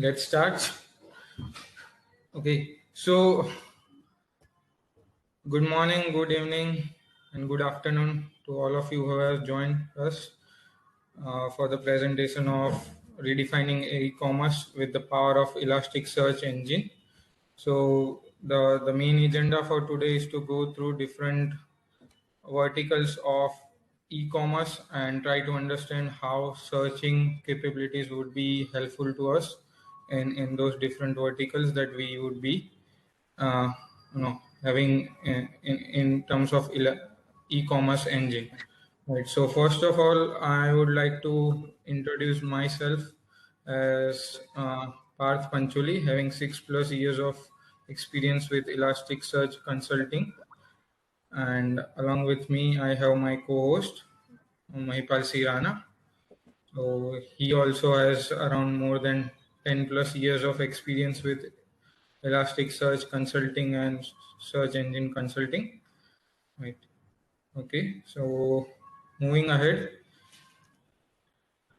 get started. Okay, so good morning, good evening, and good afternoon to all of you who have joined us for the presentation of redefining e-commerce with the power of Elasticsearch engine. So the main agenda for today is to go through different verticals of e-commerce and try to understand how searching capabilities would be helpful to us in those different verticals that we would be uh, having in terms of e-commerce engine. Right. So first of all, I would like to introduce myself as Parth Pancholi, having 6+ years of experience with Elasticsearch consulting, and along with me, I have my co-host Mahipalsinh Rana. So he also has around more than 10+ years of experience with Elasticsearch consulting and search engine consulting. Right. Okay. So moving ahead,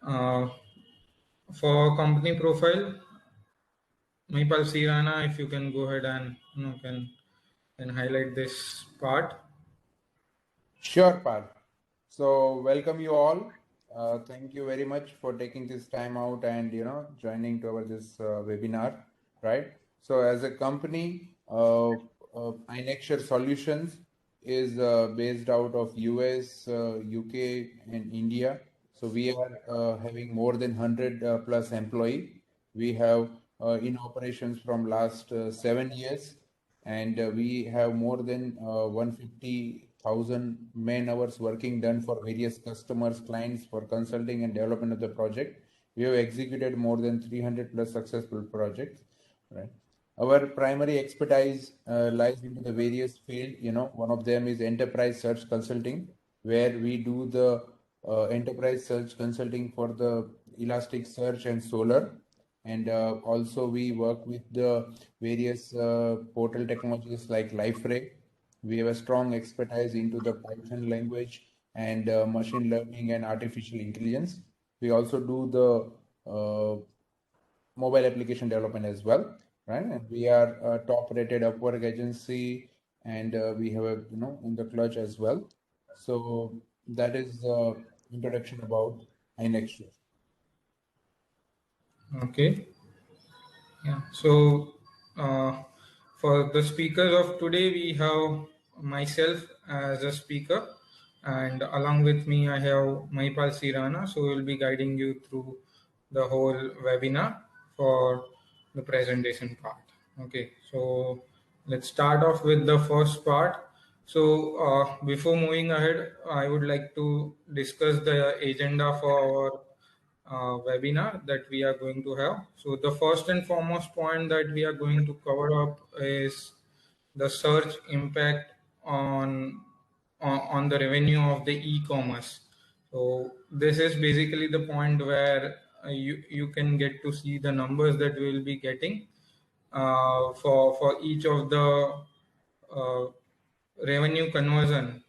for company profile, Mahipalsinh Rana, if you can go ahead and can highlight this part. Sure, Parth. So welcome you all. Thank you very much for taking this time out and joining to our this webinar, right? So as a company, Inexture Solutions is based out of US, UK, and India. So we are having more than 100 plus employee. We have in operations from last 7 years, and we have more than 150,000 man hours working done for various customers, clients for consulting and development of the project. We have executed more than 300 plus successful projects, right? Our primary expertise lies into the various field. One of them is enterprise search consulting, where we do the enterprise search consulting for the Elasticsearch and Solar. And also we work with the various portal technologies like LifeRay. We have a strong expertise into the Python language and machine learning and artificial intelligence. We also do the mobile application development as well, right? And we are a top-rated Upwork agency, and we have a in the clutch as well. So that is the introduction about Inexture. Okay. Yeah. So for the speakers of today, we have myself as a speaker, and along with me, I have Mahipalsinh Rana. So we'll be guiding you through the whole webinar for the presentation part. Okay. So let's start off with the first part. So before moving ahead, I would like to discuss the agenda for our webinar that we are going to have. So the first and foremost point that we are going to cover up is the search impact on the revenue of the e-commerce. So this is basically the point where you can get to see the numbers that we will be getting for each of the revenue conversion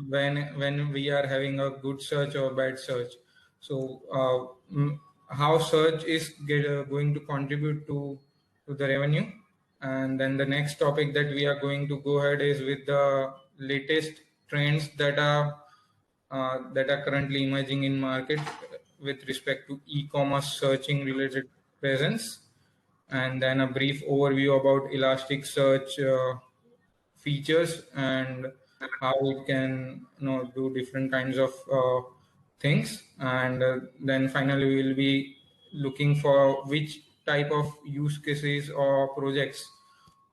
when we are having a good search or bad search. So how search is going to contribute to the revenue. And then the next topic that we are going to go ahead is with the latest trends that are currently emerging in market with respect to e-commerce searching related presence, and then a brief overview about Elasticsearch features and how it can do different kinds of things. And then finally we will be looking for which type of use cases or projects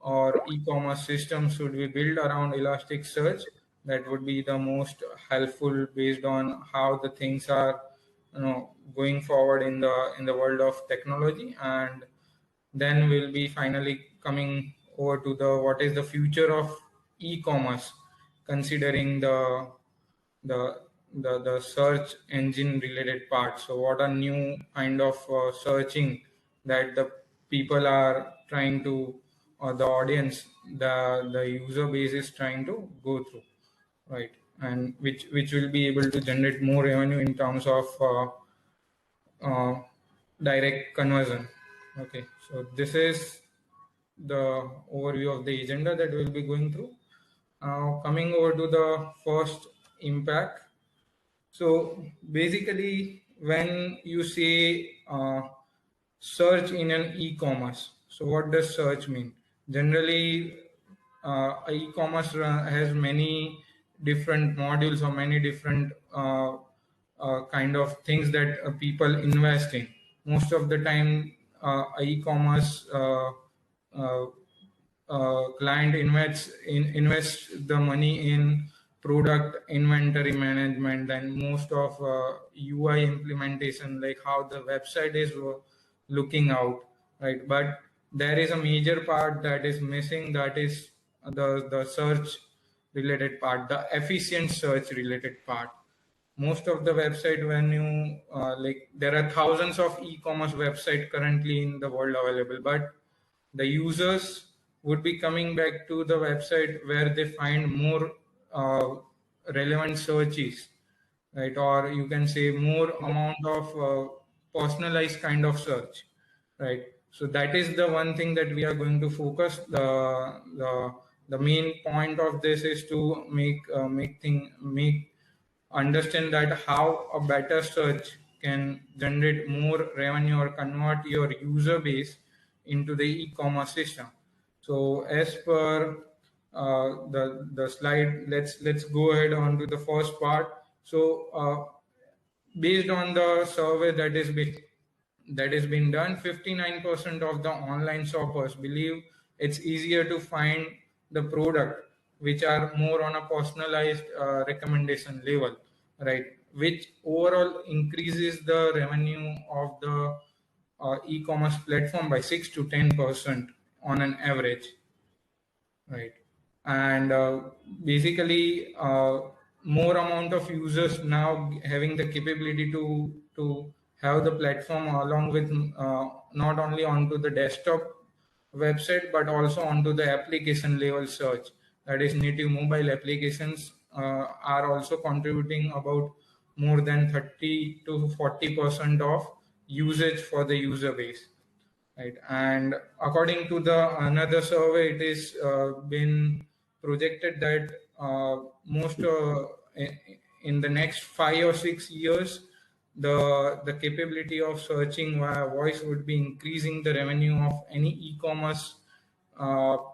or e-commerce systems should we build around Elasticsearch that would be the most helpful based on how the things are going forward in the world of technology. And then we'll be finally coming over to the what is the future of e-commerce, considering the search engine related part. So what are new kind of searching that the people are trying to, or the audience, the user base is trying to go through, right? And which will be able to generate more revenue in terms of direct conversion. Okay, so this is the overview of the agenda that we'll be going through. Now, coming over to the first impact. So, basically, when you say search in an e-commerce, so what does search mean? Generally, e-commerce has many different modules or many different kind of things that people invest in. Most of the time, e-commerce uh, client invests the money in product inventory management and most of UI implementation, like how the website is looking out, right? But there is a major part that is missing, that is the search related part, the efficient search related part. Most of the website, when you like, there are thousands of e-commerce website currently in the world available, but the users would be coming back to the website where they find more uh, relevant searches, right? Or you can say more amount of personalized kind of search, right? So that is the one thing that we are going to focus. The main point of this is to make understand that how a better search can generate more revenue or convert your user base into the e-commerce system. So as per the slide, let's go ahead on to the first part. So based on the survey that has been done, 59% of the online shoppers believe it's easier to find the product which are more on a personalized recommendation level, right? Which overall increases the revenue of the e-commerce platform by 6 to 10% on an average, right? And basically more amount of users now having the capability to have the platform along with not only onto the desktop website but also onto the application level search, that is native mobile applications are also contributing about more than 30 to 40% of usage for the user base, right? And according to the another survey, it is been projected that most in the next 5 or 6 years, the capability of searching via voice would be increasing the revenue of any e-commerce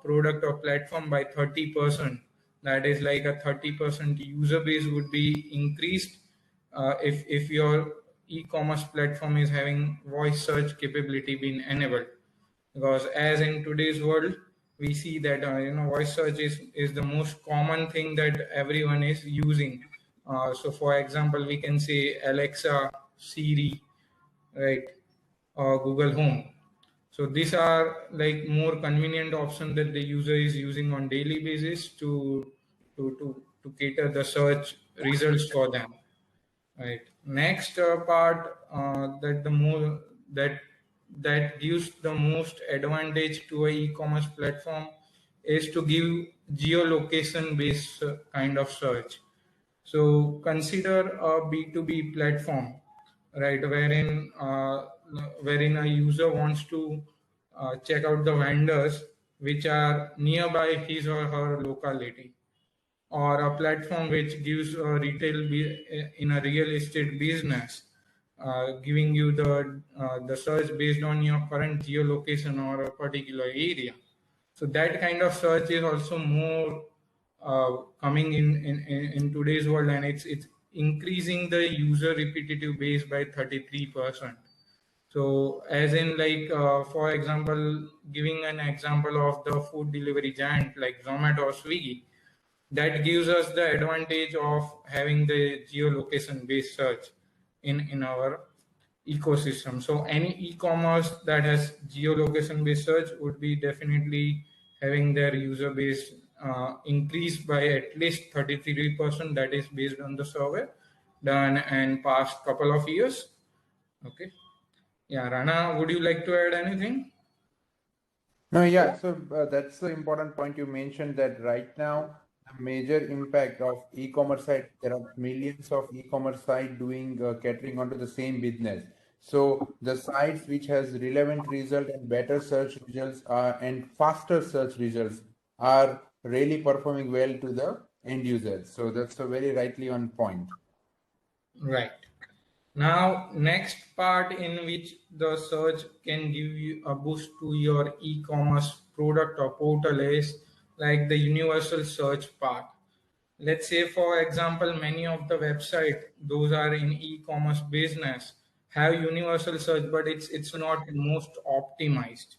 product or platform by 30%. That is like a 30% user base would be increased if your e-commerce platform is having voice search capability being enabled. Because as in today's world, we see that voice search is the most common thing that everyone is using. So for example, we can say Alexa, Siri, right, or Google Home. So these are like more convenient option that the user is using on daily basis to cater the search results for them. Right. Next part that the more that gives the most advantage to a e-commerce platform is to give geolocation based kind of search. So consider a B2B platform, right, wherein a user wants to check out the vendors which are nearby his or her locality, or a platform which gives a in a real estate business, giving you the search based on your current geolocation or a particular area. So that kind of search is also more coming in today's world, and it's increasing the user repetitive base by 33%. So as in like for example, giving an example of the food delivery giant like Zomato or Swiggy, that gives us the advantage of having the geolocation based search in our ecosystem. So any e-commerce that has geolocation based search would be definitely having their user base increased by at least 33%. That is based on the survey done in past couple of years. Okay. Yeah, Rana, would you like to add anything? No, yeah. So that's the important point you mentioned, that right now the major impact of e-commerce site, there are millions of e-commerce site doing catering onto the same business. So the sites which has relevant result and better search results and faster search results are really performing well to the end users. So that's a very rightly on point. Right. Now, next part in which the search can give you a boost to your e-commerce product or portal is like the universal search part. Let's say, for example, many of the website those are in e-commerce business have universal search, but it's not most optimized.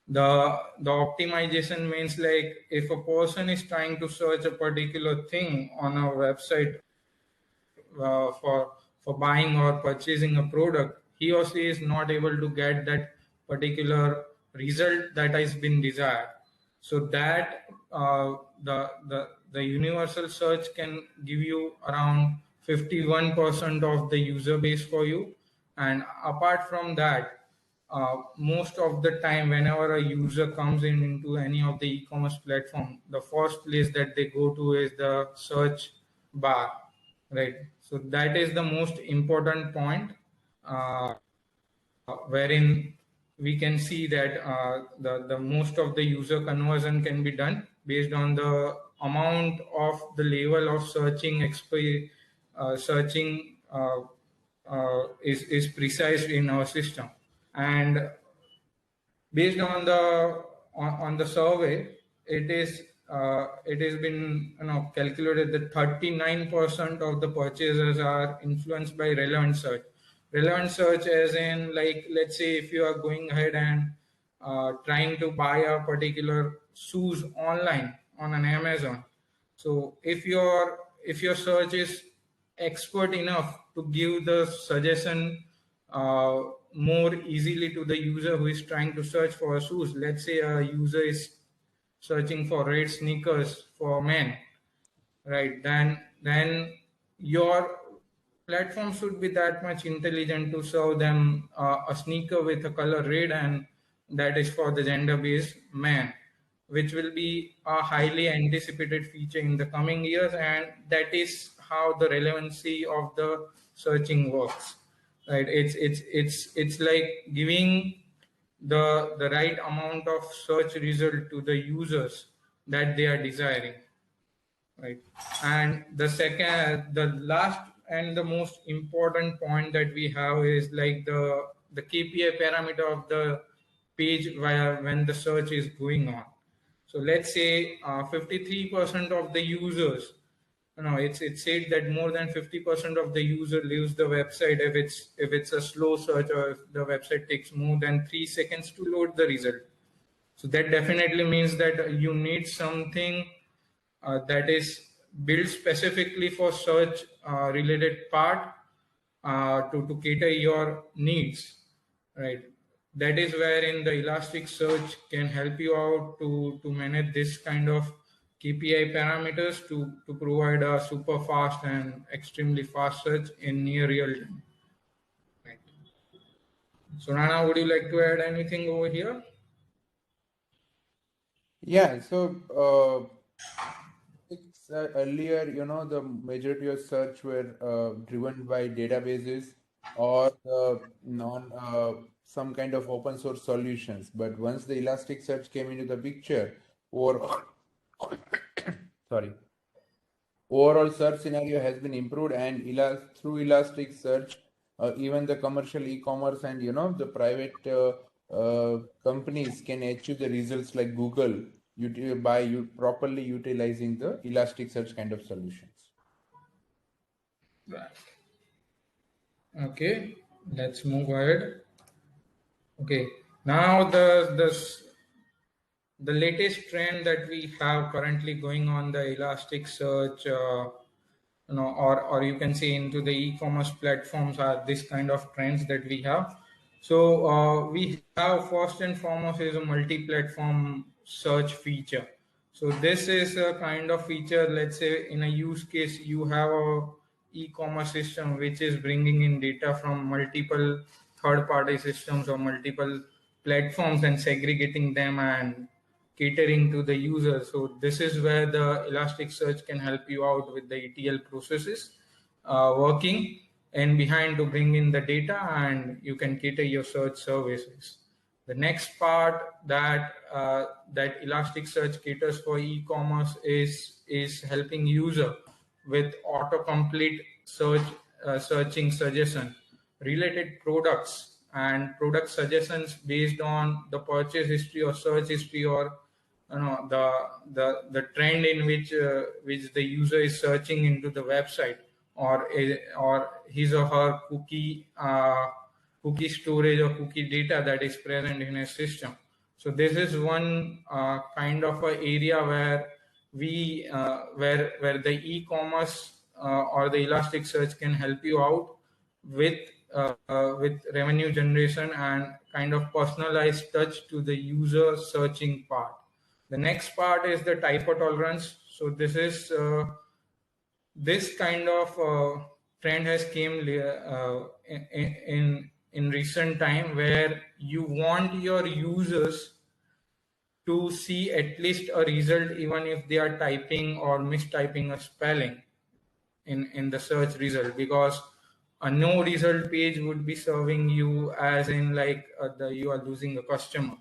The optimization means like if a person is trying to search a particular thing on a website for buying or purchasing a product, he or she is not able to get that particular result that has been desired. So that the universal search can give you around 51% of the user base for you. And apart from that, most of the time whenever a user comes in into any of the e-commerce platform, the first place that they go to is the search bar, right? So that is the most important point, uh, wherein we can see that the most of the user conversion can be done based on the amount of the level of searching is precise in our system. And based on the survey, it has been calculated that 39% of the purchasers are influenced by relevant search. Relevant search as in, like, let's say if you are going ahead and trying to buy a particular shoes online on an Amazon. So if your search is expert enough to give the suggestion uh, more easily to the user who is trying to search for shoes. Let's say a user is searching for red sneakers for men, right? Then your platform should be that much intelligent to serve them a sneaker with a color red, and that is for the gender based man, which will be a highly anticipated feature in the coming years. And that is how the relevancy of the searching works, right? It's like giving the right amount of search result to the users that they are desiring, right? And the last and the most important point that we have is like the KPI parameter of the page where when the search is going on. So let's say 53% of the users, it's said that more than 50% of the user leaves the website if it's a slow search, or if the website takes more than 3 seconds to load the result. So that definitely means that you need something that is built specifically for search related part, to cater your needs, right? That is wherein the Elasticsearch can help you out to manage this kind of KPI parameters to provide a super fast and extremely fast search in near real time. Right. So Rana, would you like to add anything over here? Yeah, so earlier, the majority of search were driven by databases or non some kind of open source solutions. But once the Elasticsearch came into the picture, or sorry, overall search scenario has been improved, and through Elasticsearch, even the commercial e-commerce and the private companies can achieve the results like Google by properly utilizing the Elasticsearch kind of solutions. Right. Okay, let's move ahead. Okay, now the latest trend that we have currently going on the Elasticsearch, or you can say into the e-commerce platforms, are this kind of trends that we have. So we have first and foremost is a multi-platform search feature. So this is a kind of feature. Let's say in a use case, you have a e-commerce system which is bringing in data from multiple third-party systems or multiple platforms and segregating them and catering to the user. So this is where the Elasticsearch can help you out with the ETL processes working. and behind to bring in the data, and you can cater your search services. The next part that that Elasticsearch caters for e-commerce is helping user with autocomplete searching suggestion, related products and product suggestions based on the purchase history or search history, or the trend in which the user is searching into the website, or his or her cookie storage or cookie data that is present in a system. So this is one kind of a area where where the e-commerce or the Elasticsearch can help you out with with revenue generation and kind of personalized touch to the user searching part. The next part is the typo tolerance. So this kind of trend has came in recent time, where you want your users to see at least a result even if they are typing or mistyping a spelling in the search result, because a no result page would be serving you as in like you are losing a customer,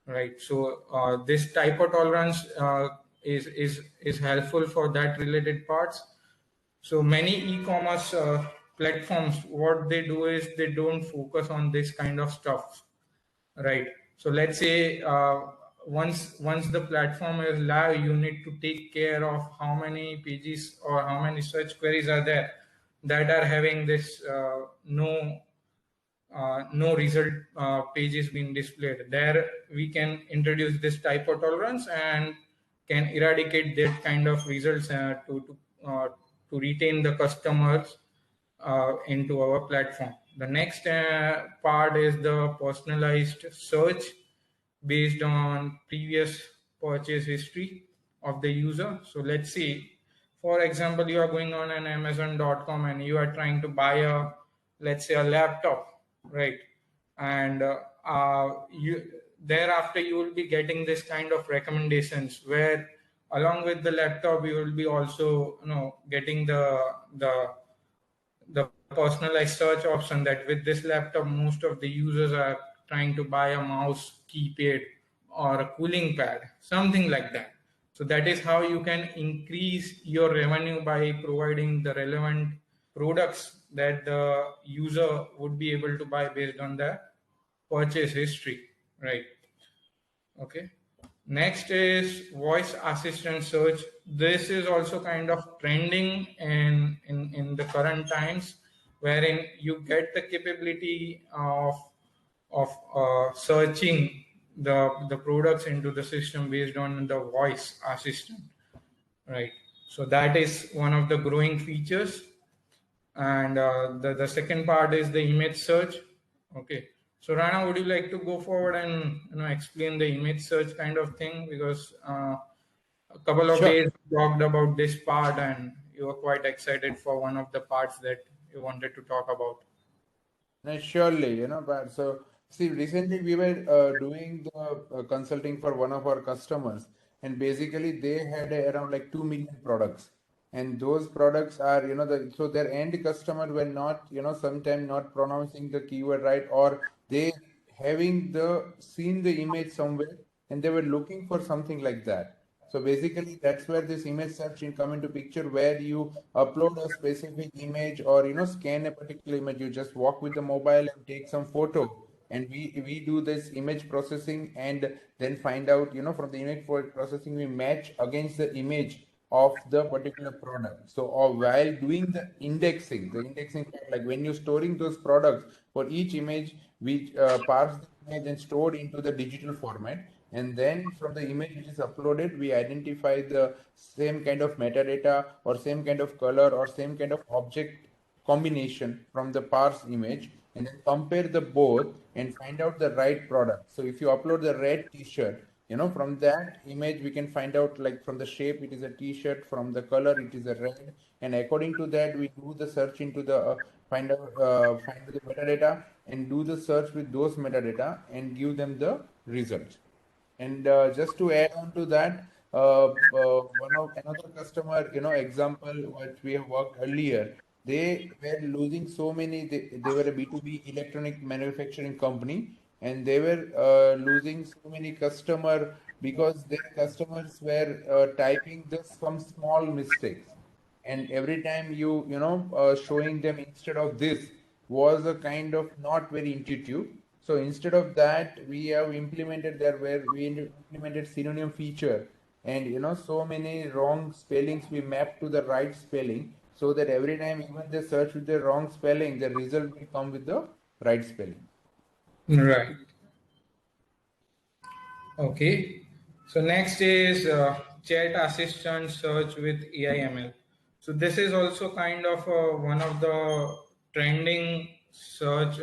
right? So this typo tolerance is helpful for that related parts. So many e-commerce platforms, what they do is they don't focus on this kind of stuff, right? So let's say once the platform is live, you need to take care of how many pages or how many search queries are there that are having this no result pages being displayed. There we can introduce this typo tolerance and can eradicate that kind of results to retain the customers into our platform. The next part is the personalized search based on previous purchase history of the user. So let's see, for example, you are going on an Amazon.com and you are trying to buy a, let's say, a laptop, right? And you thereafter you will be getting this kind of recommendations where along with the laptop you will be also getting the personalized search option, that with this laptop most of the users are trying to buy a mouse, keypad, or a cooling pad, something like that. So that is how you can increase your revenue, by providing the relevant products that the user would be able to buy based on their purchase history, right? Okay. Next is voice assistant search. This is also kind of trending in the current times, wherein you get the capability of searching the products into the system based on the voice assistant, right? So that is one of the growing features. And the second part is the image search. Okay, so Rana, would you like to go forward and explain the image search kind of thing, because a couple of Sure. days we talked about this part and you were quite excited for one of the parts that you wanted to talk about. No, surely, but so see, recently we were doing the consulting for one of our customers, and basically they had around like 2 million products, and those products are, so their end customer were not, sometime not pronouncing the keyword right, or they having the seen the image somewhere, and they were looking for something like that. So basically, that's where this image search in come into picture, where you upload a specific image or scan a particular image. You just walk with the mobile and take some photo, and we do this image processing and then find out from the image processing we match against the image of the particular product. So or while doing the indexing part, like when you're storing those products for each image, we parse the image and store into the digital format, and then from the image which is uploaded we identify the same kind of metadata or same kind of color or same kind of object combination from the parse image, and then compare the both and find out the right product. So if you upload the red t-shirt, from that image we can find out, like from the shape it is a t-shirt, from the color it is a red, and according to that we do the search into the find the metadata and do the search with those metadata and give them the results. And just to add on to that, one of another customer, example what we have worked earlier, they were losing so many. They were a B2B electronic manufacturing company, and they were losing so many customer because their customers were typing just some small mistakes, and every time showing them instead of this was a kind of not very intuitive. So instead of that, we have implemented there where we implemented synonym feature, and so many wrong spellings we map to the right spelling, so that every time even they search with the wrong spelling, the result will come with the right spelling. Right. Okay. So next is chat assistant search with AI/ML. So this is also kind of one of the trending search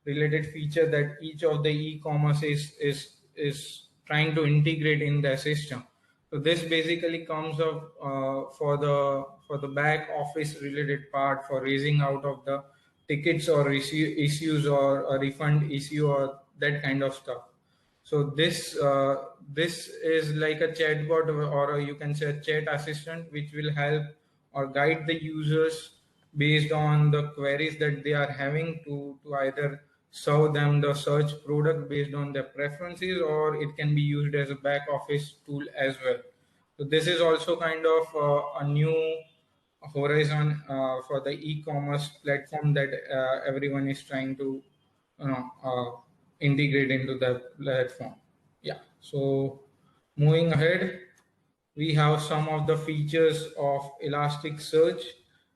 related feature that each of the e-commerce is trying to integrate in their system. So this basically comes up for the back office related part for raising out of the tickets or issues or a refund issue or that kind of stuff. So this is like a chatbot, or you can say a chat assistant, which will help or guide the users based on the queries that they are having to either serve them the search product based on their preferences, or it can be used as a back office tool as well. So this is also kind of a new horizon for the e-commerce platform that everyone is trying to integrate into the platform. Yeah. So moving ahead, we have some of the features of Elasticsearch.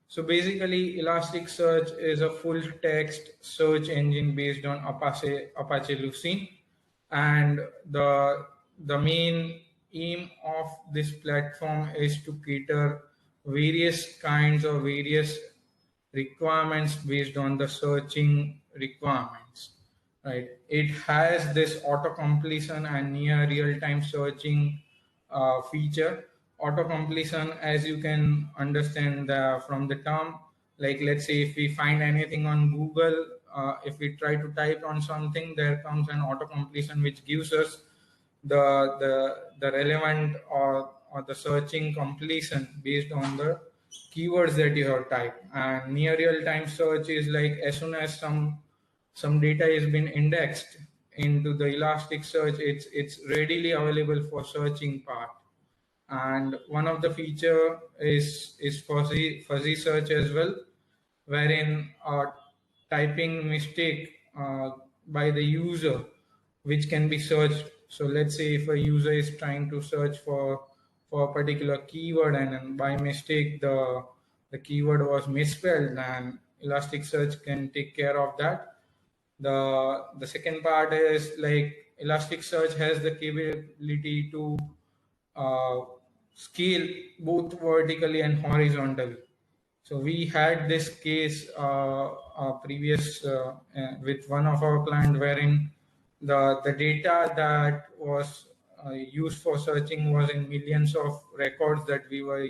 So basically, Elasticsearch is a full text search engine based on Apache Lucene, and the main aim of this platform is to cater various kinds of various requirements based on the searching requirements, right? It has this auto completion and near real-time searching feature. Auto completion, as you can understand from the term, like let's say if we find anything on Google, if we try to type on something, there comes an auto completion which gives us the relevant or the searching completion based on the keywords that you have typed. And near real time search is like as soon as some data has been indexed into the Elasticsearch, it's readily available for searching part. And one of the feature is fuzzy search as well, wherein typing mistake by the user which can be searched. So let's say if a user is trying to search for a particular keyword, and then by mistake the keyword was misspelled, and Elasticsearch can take care of that. The second part is like Elasticsearch has the capability to uh, scale both vertically and horizontally. So we had this case previous with one of our client, wherein the data that was used for searching was in millions of records that we were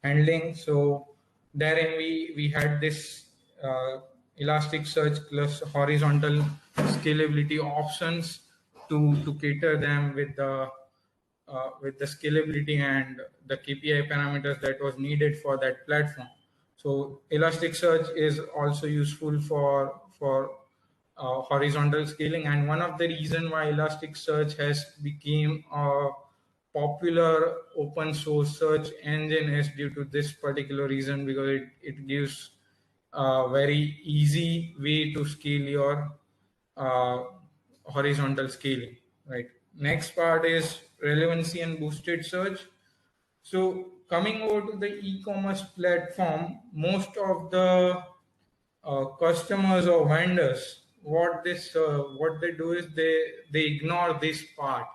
handling. So therein we had this Elasticsearch plus horizontal scalability options to cater them with the scalability and the KPI parameters that was needed for that platform. So Elasticsearch is also useful for horizontal scaling, and one of the reason why Elasticsearch has become a popular open source search engine is due to this particular reason, because it gives a very easy way to scale your uh, horizontal scaling, right? Next part is relevancy and boosted search. So coming over to the e-commerce platform, most of the customers or vendors, what they do is they ignore this part.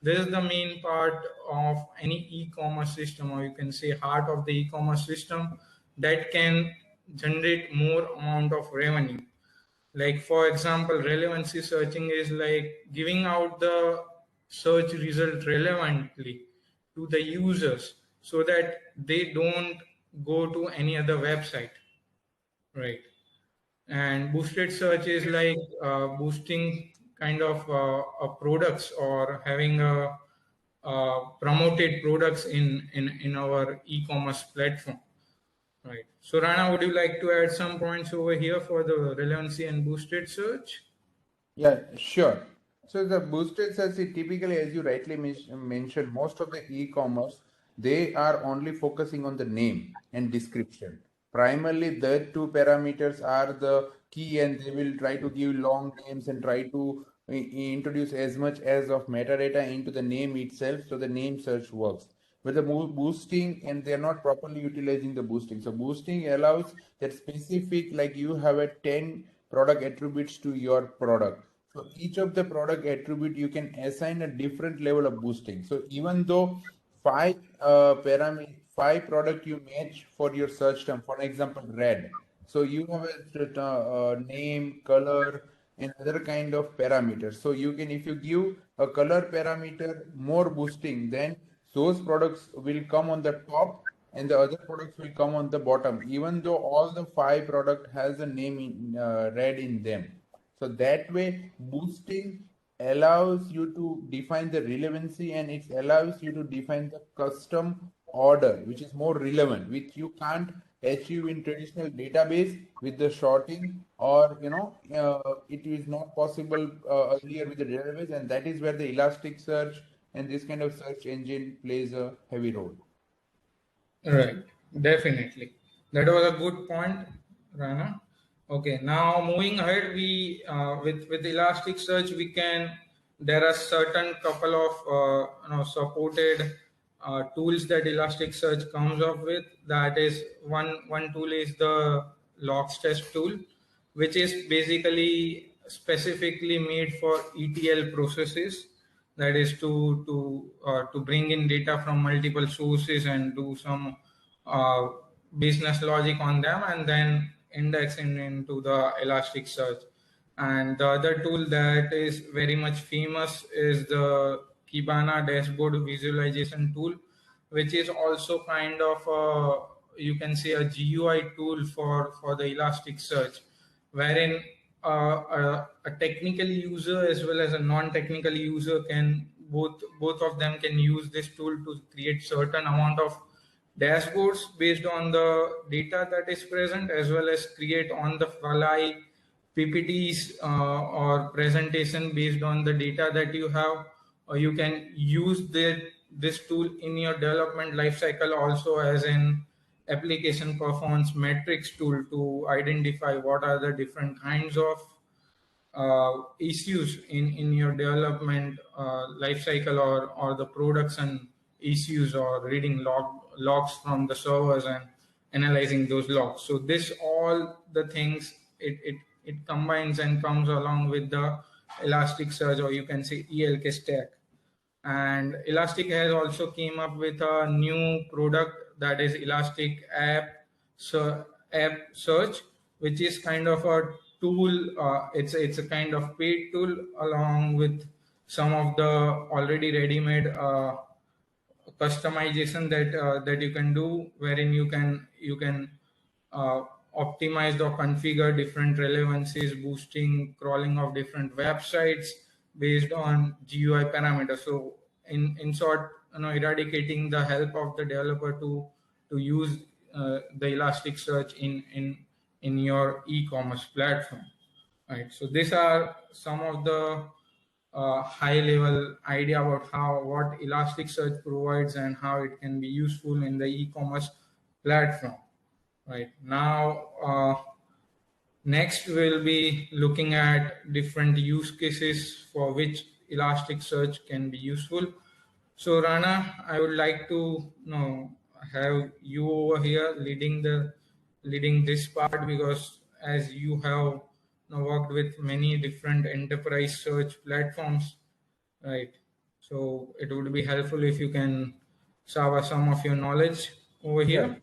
This is the main part of any e-commerce system, or you can say heart of the e-commerce system, that can generate more amount of revenue. Like for example, relevancy searching is like giving out the search result relevantly to the users so that they don't go to any other website, right? And boosted search is like boosting kind of products, or having a promoted products in our e-commerce platform. Right. So Rana, would you like to add some points over here for the relevancy and boosted search? Yeah, sure. So the boosted search is typically, as you rightly mentioned, most of the e-commerce, they are only focusing on the name and description. Primarily, the two parameters are the key, and they will try to give long names and try to introduce as much as of metadata into the name itself, so the name search works. But the boosting, and they are not properly utilizing the boosting. So boosting allows that specific, like you have a 10 product attributes to your product. So each of the product attribute you can assign a different level of boosting. So even though five product you match for your search term, for example, red. So you have a name, color, and other kind of parameters. So you can, if you give a color parameter more boosting, then those products will come on the top and the other products will come on the bottom, even though all the five product has a name in, red in them. So that way, boosting allows you to define the relevancy, and it allows you to define the custom order, which is more relevant, which you can't achieve in traditional database with the sorting, or it is not possible earlier with the database, and that is where the Elasticsearch and this kind of search engine plays a heavy role. Right, definitely. That was a good point, Rana. Okay, now moving ahead, we with Elasticsearch we can, there are certain couple of supported tools that Elasticsearch comes up with. That is one tool is the logs test tool, which is basically specifically made for ETL processes, that is to bring in data from multiple sources and do some uh, business logic on them and then indexing into the Elasticsearch. And the other tool that is very much famous is the Kibana dashboard visualization tool, which is also kind of you can say a GUI tool for the Elasticsearch, wherein a technical user as well as a non-technical user can both of them can use this tool to create certain amount of dashboards based on the data that is present, as well as create on the fly PPTs or presentation based on the data that you have. Or you can use this tool in your development lifecycle also as an application performance metrics tool to identify what are the different kinds of issues in your development life cycle, or the production issues, or reading logs from the servers and analyzing those logs. So this all the things it combines and comes along with the Elasticsearch, or you can say ELK stack. And Elastic has also came up with a new product, that is Elastic app search, which is kind of a tool. It's a kind of paid tool along with some of the already ready-made customization that you can do, wherein you can uh, optimize or configure different relevancies, boosting crawling of different websites based on GUI parameters. So in short, eradicating the help of the developer to use the Elasticsearch in your e-commerce platform. Right. So these are some of the high level idea about how what Elasticsearch provides and how it can be useful in the e-commerce platform. Right now, next we'll be looking at different use cases for which Elasticsearch can be useful. So Rana, I would like to have you over here leading this part, because as you have worked with many different enterprise search platforms, right? So it would be helpful if you can share some of your knowledge over Yeah. here.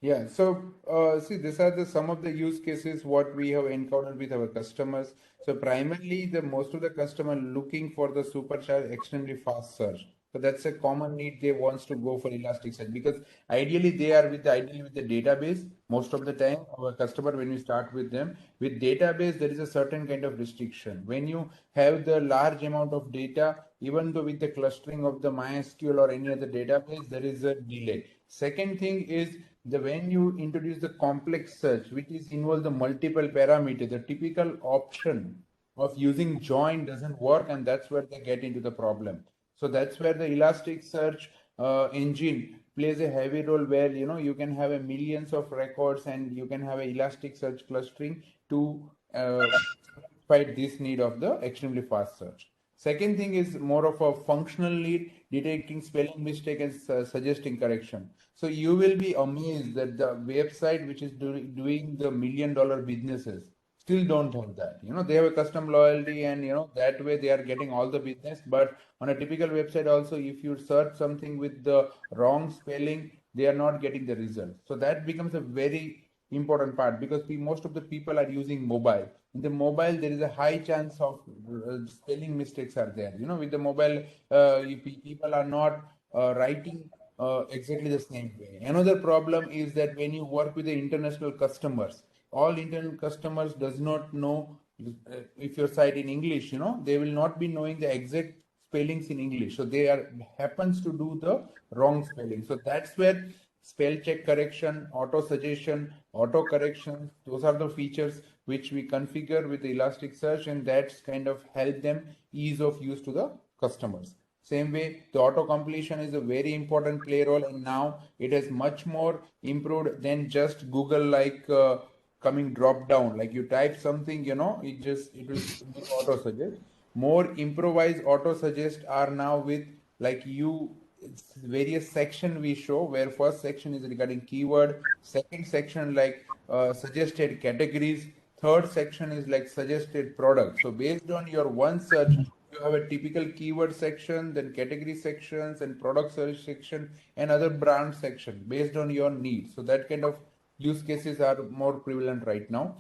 Yeah, so see, these are the some of the use cases what we have encountered with our customers. So primarily, the most of the customer looking for the supercharged extremely fast search. So that's a common need. They wants to go for Elasticsearch because ideally they are ideally with the database. Most of the time, our customer, when we start with them with database, there is a certain kind of restriction. When you have the large amount of data, even though with the clustering of the MySQL or any other database, there is a delay. Second thing is when you introduce the complex search, which is involve the multiple parameters, the typical option of using join doesn't work, and that's where they get into the problem. So that's where the Elasticsearch engine plays a heavy role, where you can have a millions of records and you can have a Elasticsearch clustering to satisfy this need of the extremely fast search. Second thing is more of a functional need, detecting spelling mistake and suggesting correction. So you will be amazed that the website which is doing the $1 million businesses still don't have that. They have a custom loyalty, and that way they are getting all the business. But on a typical website also, if you search something with the wrong spelling, they are not getting the result. So that becomes a very important part, because most of the people are using mobile. In the mobile, there is a high chance of spelling mistakes are there. With the mobile, people are not writing exactly the same way. Another problem is that when you work with the international customers, all internal customers does not know if your site in English, they will not be knowing the exact spellings in English. So they are happens to do the wrong spelling. So that's where spell check correction, auto suggestion, auto correction, those are the features which we configure with the Elasticsearch, and that's kind of help them ease of use to the customers. Same way, the auto completion is a very important play role, and now it has much more improved than just Google like coming drop down. Like you type something, it will make auto suggest. More improvised auto suggest are now with, like, it's various section we show, where first section is regarding keyword, second section like suggested categories, third section is like suggested product. So based on your one search, you have a typical keyword section, then category sections, and product search section, and other brand section based on your needs. So that kind of use cases are more prevalent right now.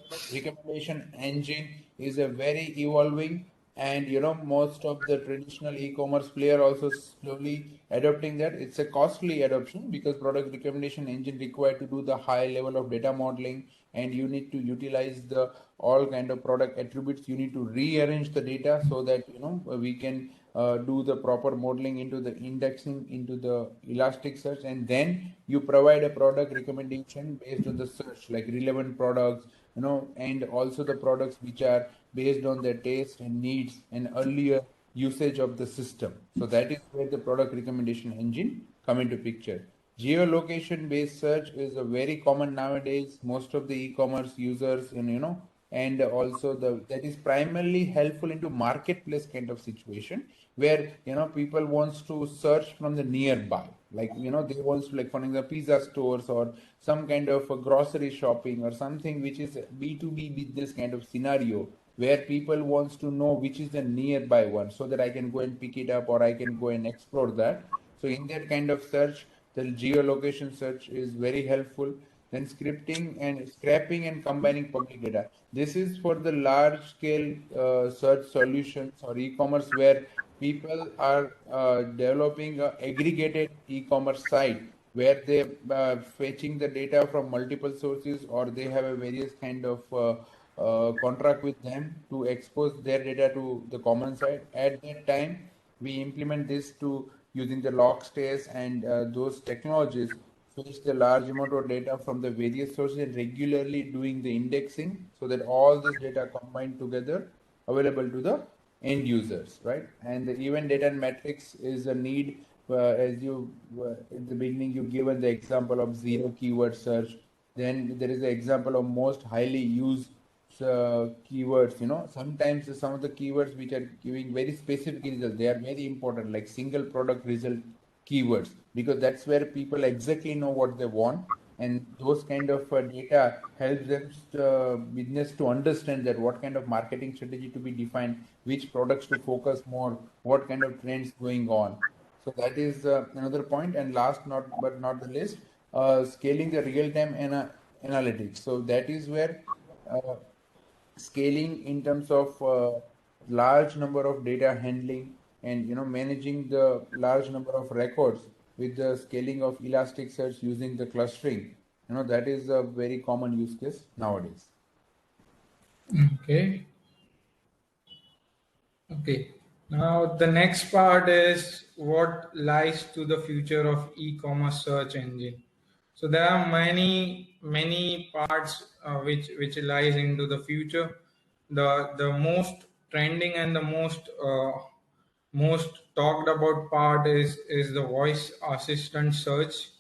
Product recommendation engine is a very evolving, and most of the traditional e-commerce player also slowly adopting that. It's a costly adoption, because product recommendation engine required to do the high level of data modeling, and you need to utilize the all kind of product attributes. You need to rearrange the data so that we can do the proper modeling into the indexing into the Elasticsearch, and then you provide a product recommendation based on the search, like relevant products, and also the products which are based on their taste and needs and earlier usage of the system. So that is where the product recommendation engine come into picture. Geolocation based search is a very common nowadays. Most of the e-commerce users, and also that is primarily helpful into marketplace kind of situation, where people wants to search from the nearby, like they wants to, like, for example, pizza stores or some kind of a grocery shopping or something which is B2B business kind of scenario, where people wants to know which is the nearby one, so that I can go and pick it up, or I can go and explore that. So in that kind of search, the geolocation search is very helpful. Then scripting and scraping and combining public data. This is for the large scale search solutions or e-commerce, where people are developing a aggregated e-commerce site, where they fetching the data from multiple sources, or they have a various kind of contract with them to expose their data to the common site. At that time, we implement this to using the log stays and those technologies, fetch the large amount of data from the various sources and regularly doing the indexing, so that all this data combined together available to the end users, right? And the event data and metrics is a need. As you in the beginning, you given the example of zero keyword search. Then there is an example of most highly used keywords. Sometimes some of the keywords which are giving very specific results, they are very important, like single product result keywords, because that's where people exactly know what they want, and those kind of data helps them business to understand that what kind of marketing strategy to be defined, which products to focus more, what kind of trends going on. So that is another point. And last not but not the least, scaling the real-time analytics. So that is where uh, scaling in terms of large number of data handling, and managing the large number of records with the scaling of Elasticsearch using the clustering, that is a very common use case nowadays. Okay. Okay. Now the next part is what lies to the future of e-commerce search engine. So there are many parts which lies into the future. The most trending and the most talked about part is the voice assistant search,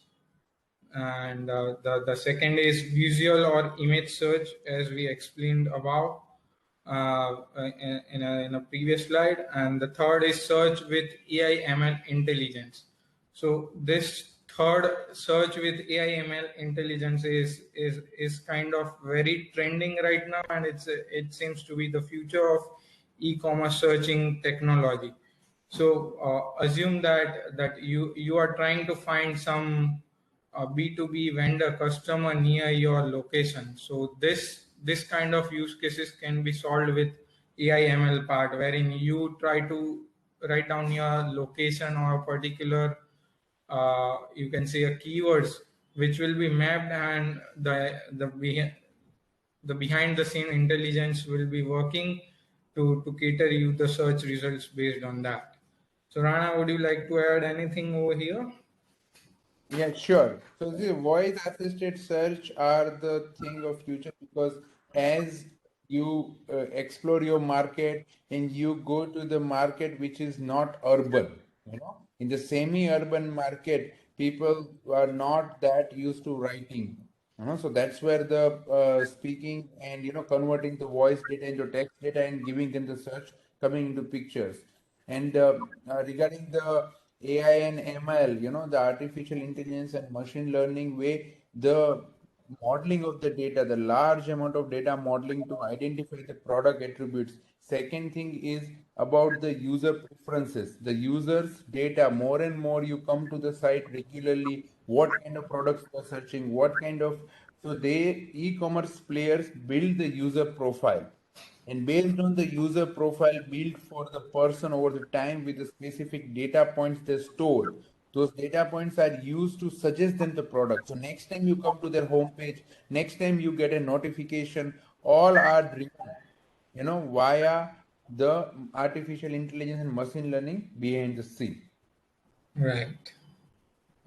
and the second is visual or image search, as we explained above in a previous slide, and the third is search with AI ML intelligence. So this third, search with AI ML intelligence, is kind of very trending right now, and it seems to be the future of e-commerce searching technology. So assume that you are trying to find some B2B vendor customer near your location. So this kind of use cases can be solved with AI ML part, wherein you try to write down your location or a particular, you can say, a keywords which will be mapped, and the behind the scene intelligence will be working to cater you the search results based on that. So Rana, would you like to add anything over here? Yeah, sure. So the voice assisted search are the thing of future, because as you explore your market and you go to the market which is not urban, in the semi-urban market, people are not that used to writing. So that's where the speaking and converting the voice data into text data and giving them the search coming into pictures. And regarding the AI and ML, the artificial intelligence and machine learning way, the modeling of the data, the large amount of data modeling to identify the product attributes. Second thing is about the user preferences, the users data. More and more you come to the site regularly, what kind of products you are searching, what kind of, so they, e-commerce players build the user profile, and based on the user profile built for the person over the time with the specific data points they store, those data points are used to suggest them the product. So next time you come to their homepage, next time you get a notification, all are driven via the artificial intelligence and machine learning behind the scene. Right.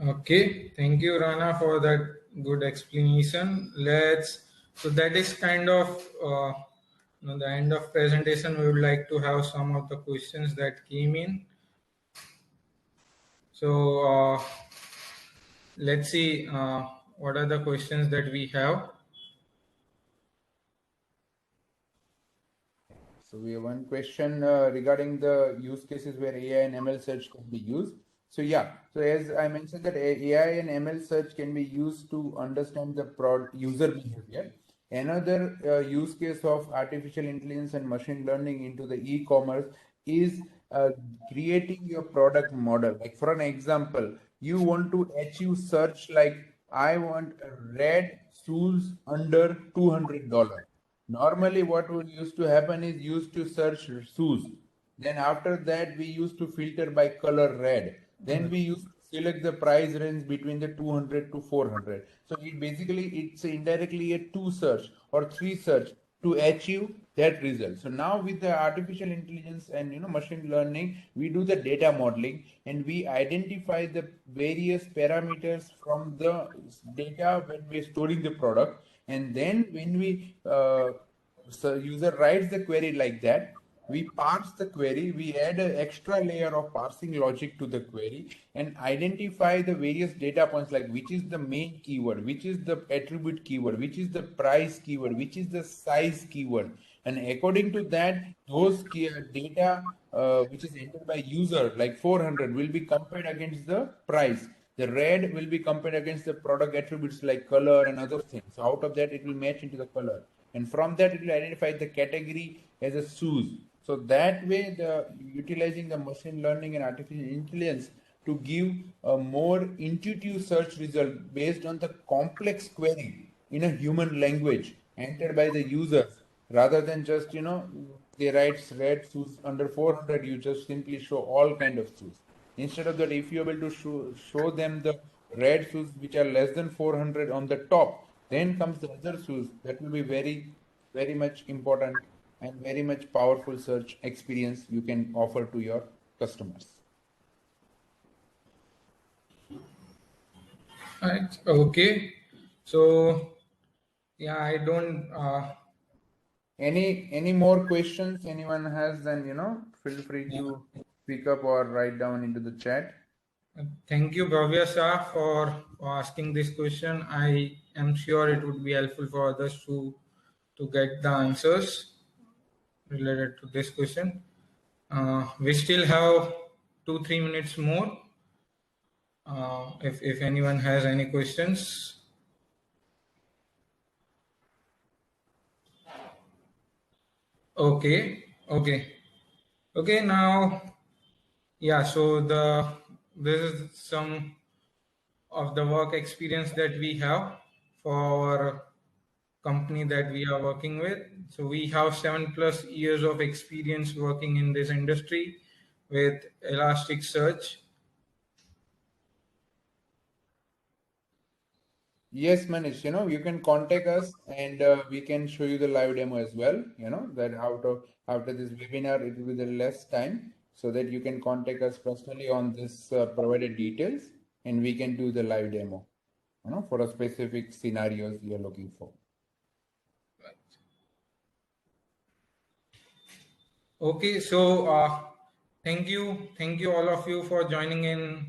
Okay, thank you, Rana, for that good explanation. So that is kind of the end of presentation. We would like to have some of the questions that came in. So let's see what are the questions that we have. So we have one question regarding the use cases where AI and ML search can be used. So yeah, so as I mentioned that AI and ML search can be used to understand the user behavior. Another use case of artificial intelligence and machine learning into the e-commerce is creating your product model. Like for an example, you want to achieve search like I want red shoes under $200. Normally, what would used to happen is used to search shoes. Then after that, we used to filter by color red. Then we used to select the price range between the 200 to 400. So it basically it's indirectly a two search or three search to achieve that result. So now with the artificial intelligence and machine learning, we do the data modeling and we identify the various parameters from the data when we're storing the product, and then when we so user writes the query like that, we parse the query, we add an extra layer of parsing logic to the query and identify the various data points like which is the main keyword, which is the attribute keyword, which is the price keyword, which is the size keyword. And according to that, those data which is entered by user like 400 will be compared against the price. The red will be compared against the product attributes like color and other things. So out of that, it will match into the color. And from that, it will identify the category as a shoes. So that way, the utilizing the machine learning and artificial intelligence to give a more intuitive search result based on the complex query in a human language entered by the users, rather than just they write red shoes under 400, you just simply show all kind of shoes. Instead of that, if you're able to show them the red shoes which are less than 400 on the top, then comes the other shoes. That will be very, very much important and very much powerful search experience you can offer to your customers. Right. Okay. So yeah, I don't. Any more questions anyone has, then feel free Yeah. to speak up or write down into the chat. Thank you, Bhavya Shah, for asking this question. I am sure it would be helpful for others to get the answers related to this question. We still have 2-3 minutes more. If anyone has any questions. Okay, okay, okay. Now, yeah. So this is some of the work experience that we have for our company that we are working with. So we have 7+ years of experience working in this industry with Elasticsearch. Yes, Manish, you can contact us and we can show you the live demo as well. That after this webinar, it will be the less time so that you can contact us personally on this provided details and we can do the live demo, for a specific scenarios you're looking for. Okay, so thank you all of you for joining in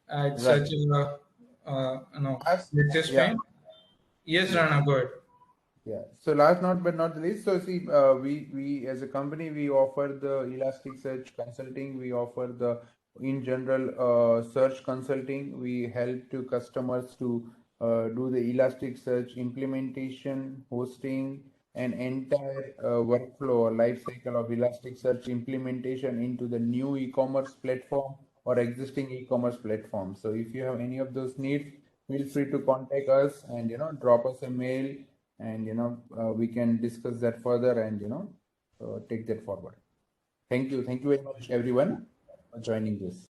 at Right. such a Last, latest yeah, time. Yes, yes. Rana, good. Yeah. So last but not the least, so see, we as a company we offer the Elasticsearch consulting. We offer the in general search consulting. We help to customers to do the Elasticsearch implementation, hosting, and entire workflow or life cycle of Elasticsearch implementation into the new e-commerce platform or existing e-commerce platform. So if you have any of those needs, feel free to contact us and drop us a mail and we can discuss that further and take that forward. Thank you very much everyone for joining this.